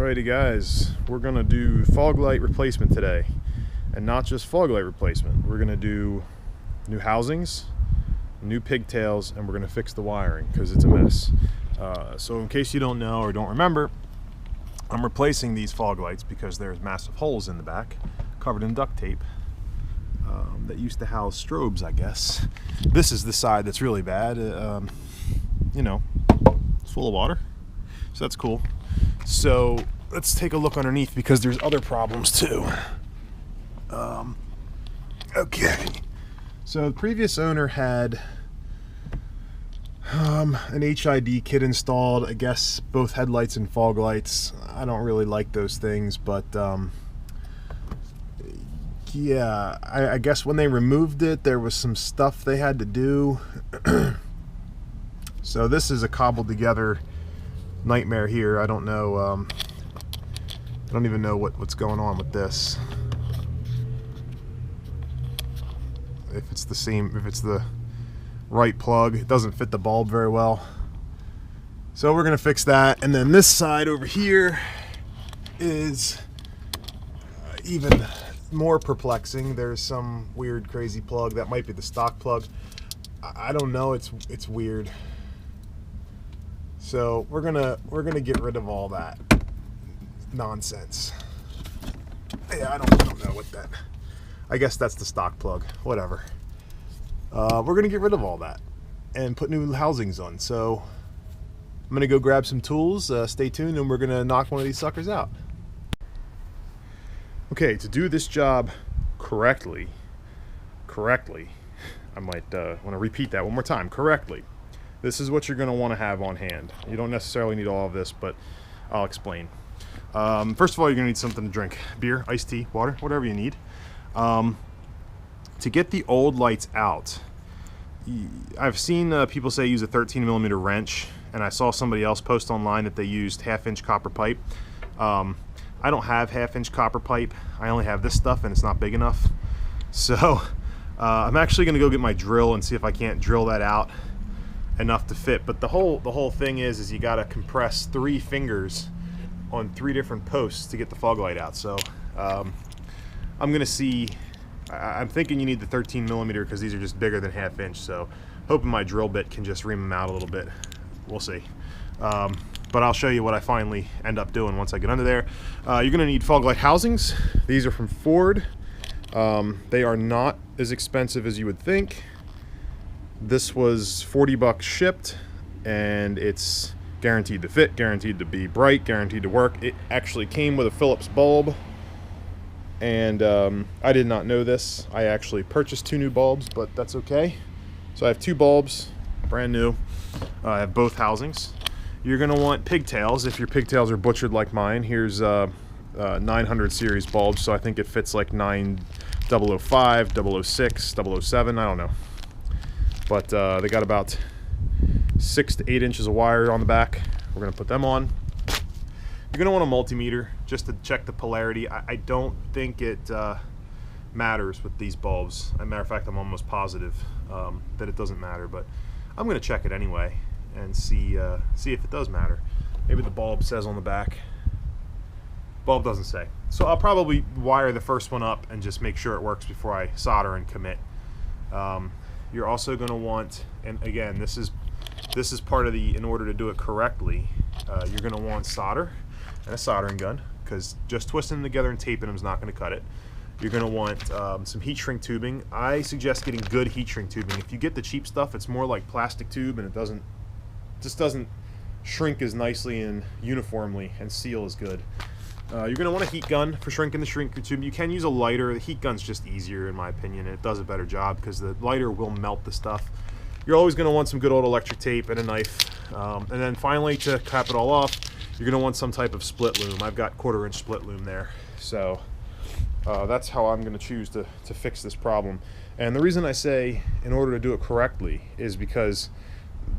Alrighty guys, we're going to do fog light replacement today. And not just fog light replacement. We're going to do new housings, new pigtails, and we're going to fix the wiring because it's a mess. So in case you don't know or don't remember, I'm replacing these fog lights because there's massive holes in the back covered in duct tape that used to house strobes, I guess. This is the side that's really bad. You know, it's full of water, so that's cool. So let's take a look underneath because there's other problems too. Okay, so the previous owner had an HID kit installed, I guess both headlights and fog lights. I don't really like those things, but yeah, I guess when they removed it there was some stuff they had to do. So this is a cobbled together nightmare here. I don't know, I don't even know what's going on with this. If it's the same, if it's the right plug, it doesn't fit the bulb very well. So we're gonna fix that. And then this side over here is even more perplexing. There's some weird crazy plug that might be the stock plug. I don't know, it's weird. So we're gonna get rid of all that nonsense. Yeah, I don't know what that. I guess that's the stock plug. Whatever. We're gonna get rid of all that and put new housings on. So I'm gonna go grab some tools. Stay tuned, and we're gonna knock one of these suckers out. Okay, to do this job correctly, I might want to repeat that one more time. Correctly. This is what you're going to want to have on hand. You don't necessarily need all of this, but I'll explain. First of all, you're going to need something to drink. Beer, iced tea, water, whatever you need. To get the old lights out, I've seen people say use a 13mm wrench, and I saw somebody else post online that they used 1/2-inch copper pipe. I don't have 1/2-inch copper pipe. I only have this stuff, and it's not big enough. So I'm actually going to go get my drill and see if I can't drill that out enough to fit. But the whole thing is you got to compress 3 fingers on 3 different posts to get the fog light out. So I'm gonna see. I'm thinking you need the 13mm because these are just bigger than 1/2 inch. So hoping my drill bit can just ream them out a little bit. We'll see. But I'll show you what I finally end up doing once I get under there. You're gonna need fog light housings. These are from Ford. They are not as expensive as you would think. This was $40 shipped, and it's guaranteed to fit, guaranteed to be bright, guaranteed to work. It actually came with a Phillips bulb, and I did not know this. I actually purchased 2 new bulbs, but that's okay. So I have 2 bulbs, brand new. I have both housings. You're going to want pigtails if your pigtails are butchered like mine. Here's 900 series bulbs, so I think it fits like 9005, 006, 007, I don't know. But they got about 6 to 8 inches of wire on the back. We're going to put them on. You're going to want a multimeter just to check the polarity. I don't think it matters with these bulbs. As a matter of fact, I'm almost positive that it doesn't matter, but I'm going to check it anyway and see if it does matter. Maybe the bulb says on the back. Bulb doesn't say. So I'll probably wire the first one up and just make sure it works before I solder and commit. You're also going to want, and again, this is part of the, in order to do it correctly, you're going to want solder and a soldering gun, because just twisting them together and taping them is not going to cut it. You're going to want some heat shrink tubing. I suggest getting good heat shrink tubing. If you get the cheap stuff, it's more like plastic tube, and it just doesn't shrink as nicely and uniformly and seal as good. You're going to want a heat gun for shrinking the shrink tube. You can use a lighter. The heat gun's just easier in my opinion, and it does a better job because the lighter will melt the stuff. You're always going to want some good old electric tape and a knife. And then finally, to cap it all off, you're going to want some type of split loom. I've got 1/4 inch split loom there. So that's how I'm going to choose to fix this problem. And the reason I say in order to do it correctly is because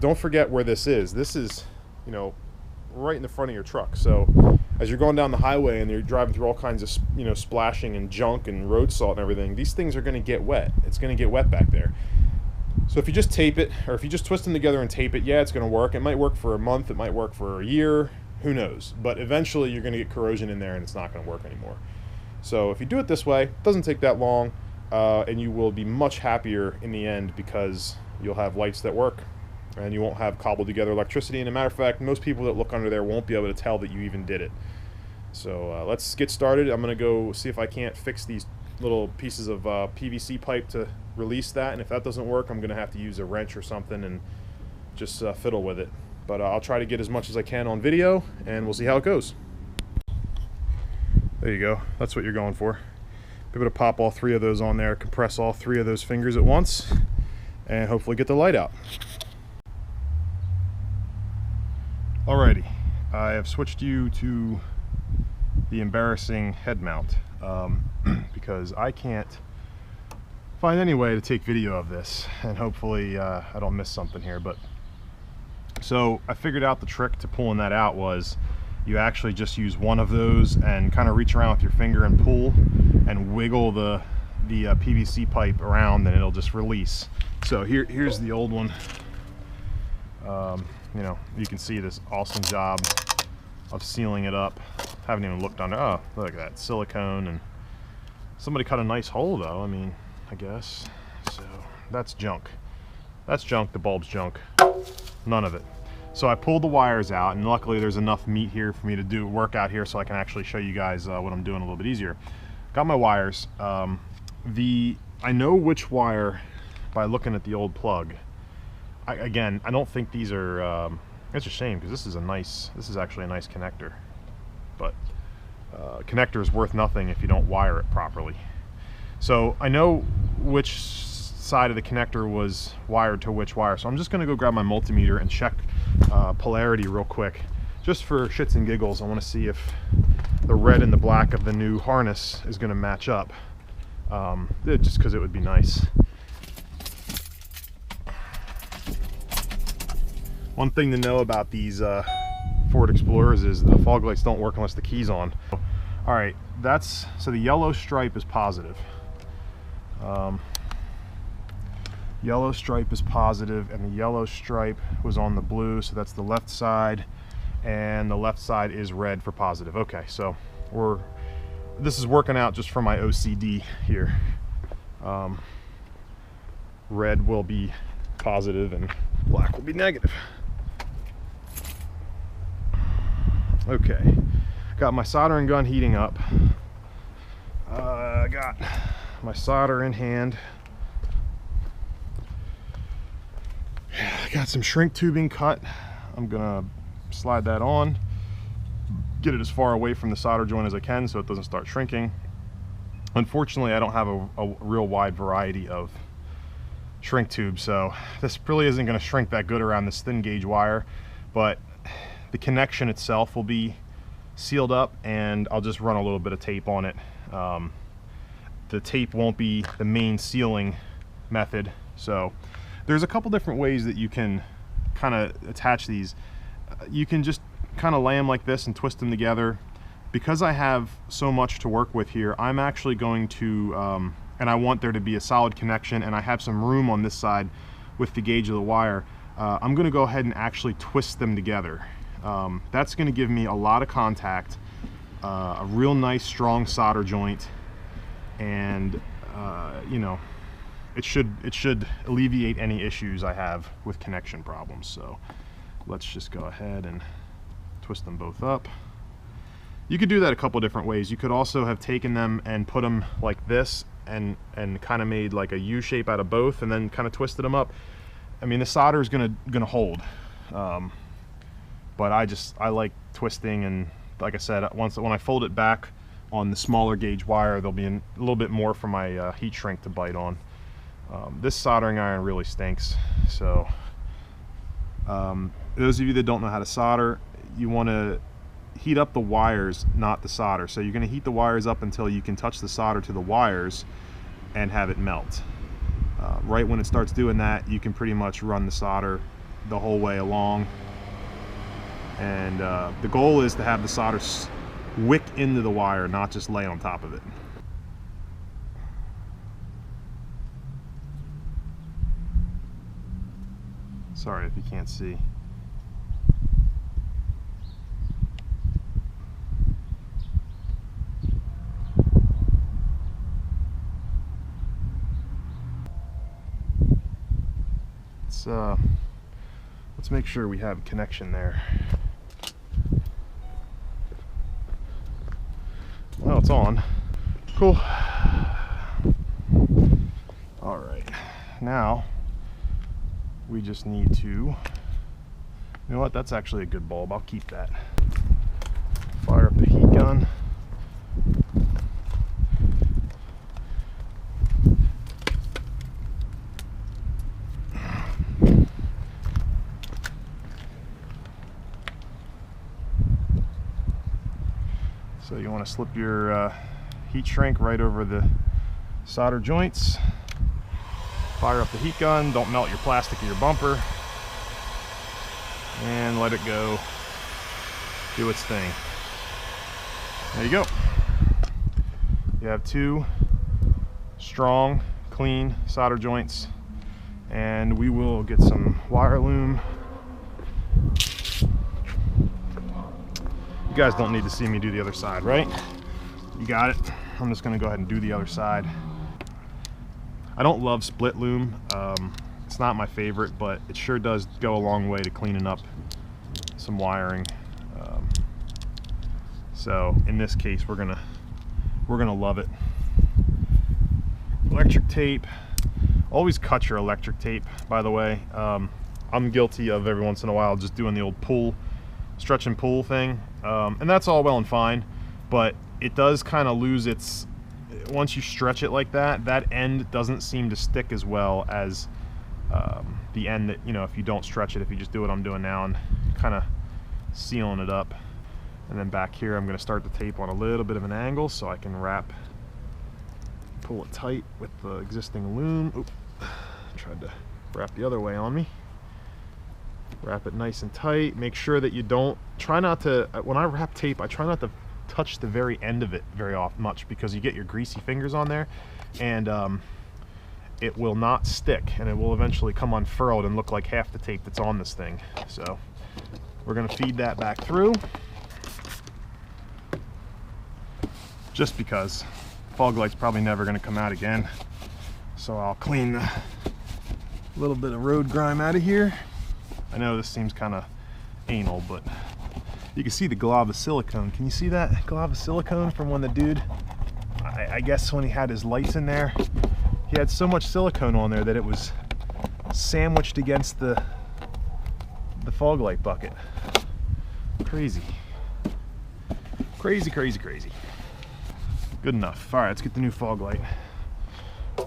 don't forget where this is. This is, you know, right in the front of your truck. So as you're going down the highway and you're driving through all kinds of, you know, splashing and junk and road salt and everything, these things are going to get wet. It's going to get wet back there. So if you just tape it, or if you just twist them together and tape it, yeah, it's going to work. It might work for a month, it might work for a year, who knows? But eventually you're going to get corrosion in there and it's not going to work anymore. So if you do it this way, it doesn't take that long, and you will be much happier in the end because you'll have lights that work and you won't have cobbled together electricity. And a matter of fact, most people that look under there won't be able to tell that you even did it. So let's get started. I'm going to go see if I can't fix these little pieces of PVC pipe to release that, and if that doesn't work, I'm going to have to use a wrench or something and just fiddle with it. But I'll try to get as much as I can on video, and we'll see how it goes. There you go. That's what you're going for. Be able to pop all 3 of those on there, compress all 3 of those fingers at once, and hopefully get the light out. Alrighty, I have switched you to the embarrassing head mount because I can't find any way to take video of this, and hopefully I don't miss something here. But so I figured out the trick to pulling that out was you actually just use one of those and kind of reach around with your finger and pull and wiggle the PVC pipe around, and it'll just release. So here's the old one. You know, you can see this awesome job of sealing it up. Haven't even looked under. Oh, look at that silicone, and somebody cut a nice hole though. I mean, I guess. So that's junk. That's junk. The bulb's junk. None of it. So I pulled the wires out, and luckily there's enough meat here for me to do work out here, so I can actually show you guys what I'm doing a little bit easier. Got my wires. I know which wire by looking at the old plug. Again, I don't think these are. It's a shame because this is actually a nice connector, but connector is worth nothing if you don't wire it properly. So I know which side of the connector was wired to which wire, so I'm just going to go grab my multimeter and check polarity real quick, just for shits and giggles. I want to see if the red and the black of the new harness is going to match up, just because it would be nice. One thing to know about these Ford Explorers is the fog lights don't work unless the key's on. All right, so the yellow stripe is positive. Yellow stripe is positive, and the yellow stripe was on the blue, so that's the left side, and the left side is red for positive. Okay, so this is working out just for my OCD here. Red will be positive and black will be negative. Okay, got my soldering gun heating up. I got my solder in hand. Got some shrink tubing cut. I'm gonna slide that on, get it as far away from the solder joint as I can so it doesn't start shrinking. Unfortunately, I don't have a real wide variety of shrink tubes, so this really isn't going to shrink that good around this thin gauge wire, but the connection itself will be sealed up, and I'll just run a little bit of tape on it. The tape won't be the main sealing method, so there's a couple different ways that you can kind of attach these. You can just kind of lay them like this and twist them together. Because I have so much to work with here, I'm actually going to and I want there to be a solid connection, and I have some room on this side with the gauge of the wire. I'm going to go ahead and actually twist them together. That's going to give me a lot of contact, a real nice strong solder joint, and you know, it should alleviate any issues I have with connection problems. So let's just go ahead and twist them both up. You could do that a couple different ways. You could also have taken them and put them like this and kind of made like a U shape out of both, and then kind of twisted them up. I mean, the solder is gonna hold, but I like twisting, and like I said, when I fold it back on the smaller gauge wire, there'll be a little bit more for my heat shrink to bite on. This soldering iron really stinks, so those of you that don't know how to solder, you want to heat up the wires, not the solder. So you're going to heat the wires up until you can touch the solder to the wires and have it melt. Right when it starts doing that, you can pretty much run the solder the whole way along, and the goal is to have the solder wick into the wire, not just lay on top of it. Sorry if you can't see. let's make sure we have a connection there. Well, it's on. Cool. All right, now we just need to, you know what, that's actually a good bulb. I'll keep that. Fire up the heat gun. So you want to slip your heat shrink right over the solder joints. Fire up the heat gun. Don't melt your plastic of your bumper. And let it go. Do its thing. There you go. You have two strong, clean solder joints. And we will get some wire loom. You guys don't need to see me do the other side, right? You got it. I'm just gonna go ahead and do the other side. I don't love split loom. It's not my favorite, but it sure does go a long way to cleaning up some wiring. So in this case, we're gonna love it. Electric tape. Always cut your electric tape, by the way. I'm guilty of every once in a while just doing the old pull, stretch and pull thing. And that's all well and fine, but it does kind of lose its, once you stretch it like that, that end doesn't seem to stick as well as the end that, you know, if you don't stretch it, if you just do what I'm doing now and kind of sealing it up. And then back here, I'm going to start the tape on a little bit of an angle so I can pull it tight with the existing loom. Oop, tried to wrap the other way on me. Wrap it nice and tight. Make sure that you don't, try not to, when I wrap tape, I try not to touch the very end of it very often much, because you get your greasy fingers on there and it will not stick, and it will eventually come unfurled and look like half the tape that's on this thing. So we're going to feed that back through, just because fog light's probably never going to come out again. So I'll clean the little bit of road grime out of here. I know this seems kind of anal, but you can see the glob of silicone. Can you see that glob of silicone from when the dude, I guess when he had his lights in there, he had so much silicone on there that it was sandwiched against the fog light bucket. Crazy. Crazy, crazy, crazy. Good enough. All right, let's get the new fog light. I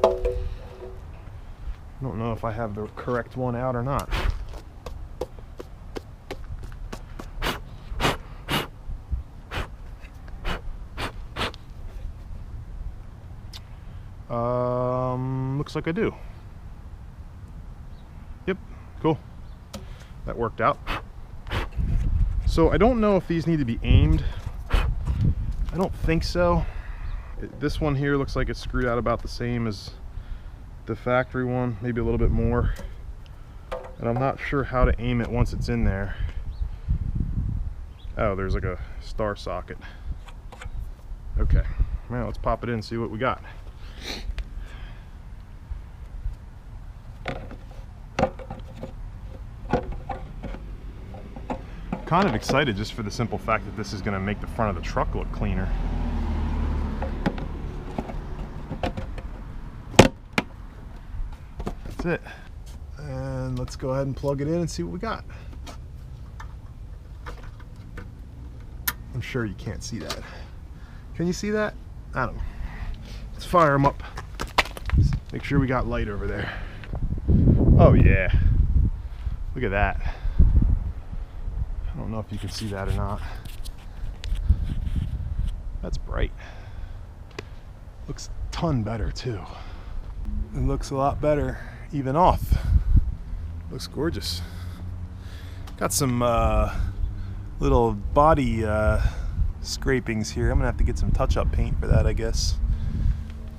don't know if I have the correct one out or not. Looks like I do. Yep, cool. That worked out. So I don't know if these need to be aimed. I don't think so. This one here looks like it's screwed out about the same as the factory one, maybe a little bit more. And I'm not sure how to aim it once it's in there. Oh, there's like a star socket. Okay, well, let's pop it in and see what we got. Kind of excited just for the simple fact that this is going to make the front of the truck look cleaner. That's it. And let's go ahead and plug it in and see what we got. I'm sure you can't see that. Can you see that? I don't know. Let's fire them up. Make sure we got light over there. Oh yeah. Look at that. I don't know if you can see that or not. That's bright. Looks a ton better too. It looks a lot better even off. Looks gorgeous. Got some little body scrapings here. I'm gonna have to get some touch-up paint for that, I guess.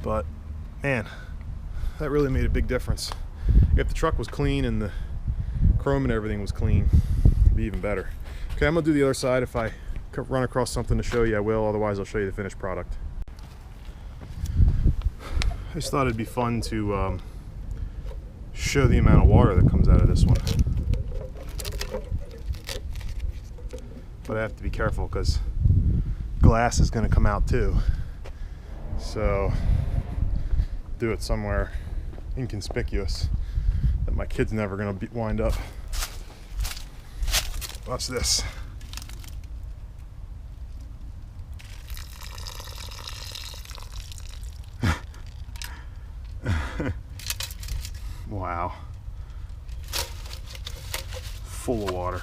But man, that really made a big difference. If the truck was clean and the chrome and everything was clean, it'd be even better. Okay, I'm gonna do the other side. If I run across something to show you, I will. Otherwise, I'll show you the finished product. I just thought it'd be fun to show the amount of water that comes out of this one. But I have to be careful because glass is going to come out too. So do it somewhere inconspicuous that my kid's never going to wind up. Watch this. Wow. Full of water.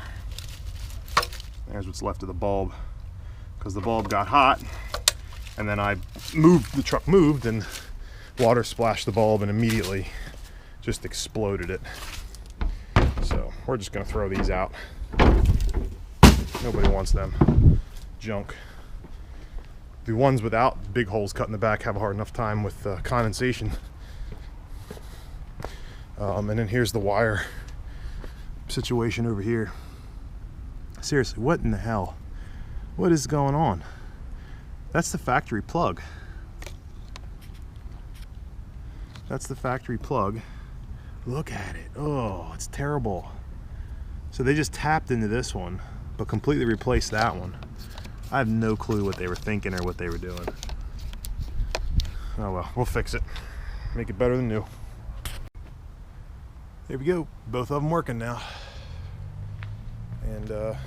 There's what's left of the bulb, because the bulb got hot and then the truck moved and water splashed the bulb and immediately just exploded it. So we're just gonna throw these out. Nobody wants them. Junk. The ones without big holes cut in the back have a hard enough time with condensation. And then here's the wire situation over here. Seriously, what in the hell? What is going on? That's the factory plug. That's the factory plug. Look at it. Oh, it's terrible. So they just tapped into this one, but completely replaced that one. I have no clue what they were thinking or what they were doing. Oh well, we'll fix it. Make it better than new. There we go. Both of them working now. And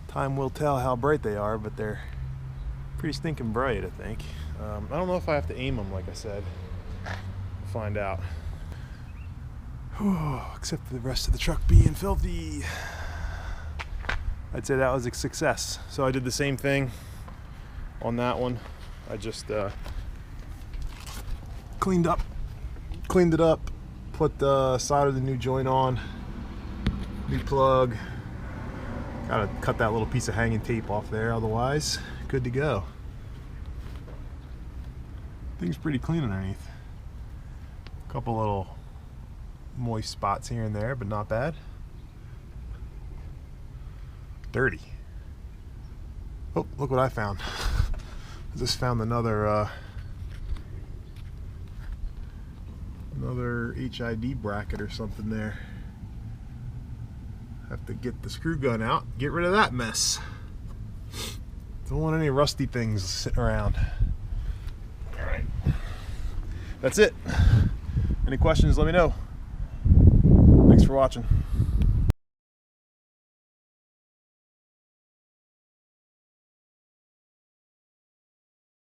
time will tell how bright they are, but they're pretty stinking bright, I think. I don't know if I have to aim them, like I said. We'll find out. Except for the rest of the truck being filthy. I'd say that was a success. So I did the same thing on that one. I just cleaned it up, put the side of the new joint on, new plug. Gotta cut that little piece of hanging tape off there, otherwise good to go. Thing's pretty clean underneath. A couple little moist spots here and there, but not bad. Dirty. Oh, look what I found. I just found another HID bracket or something there. Have to get the screw gun out, get rid of that mess. Don't want any rusty things sitting around. All right, that's it. Any questions, let me know. Thanks for watching.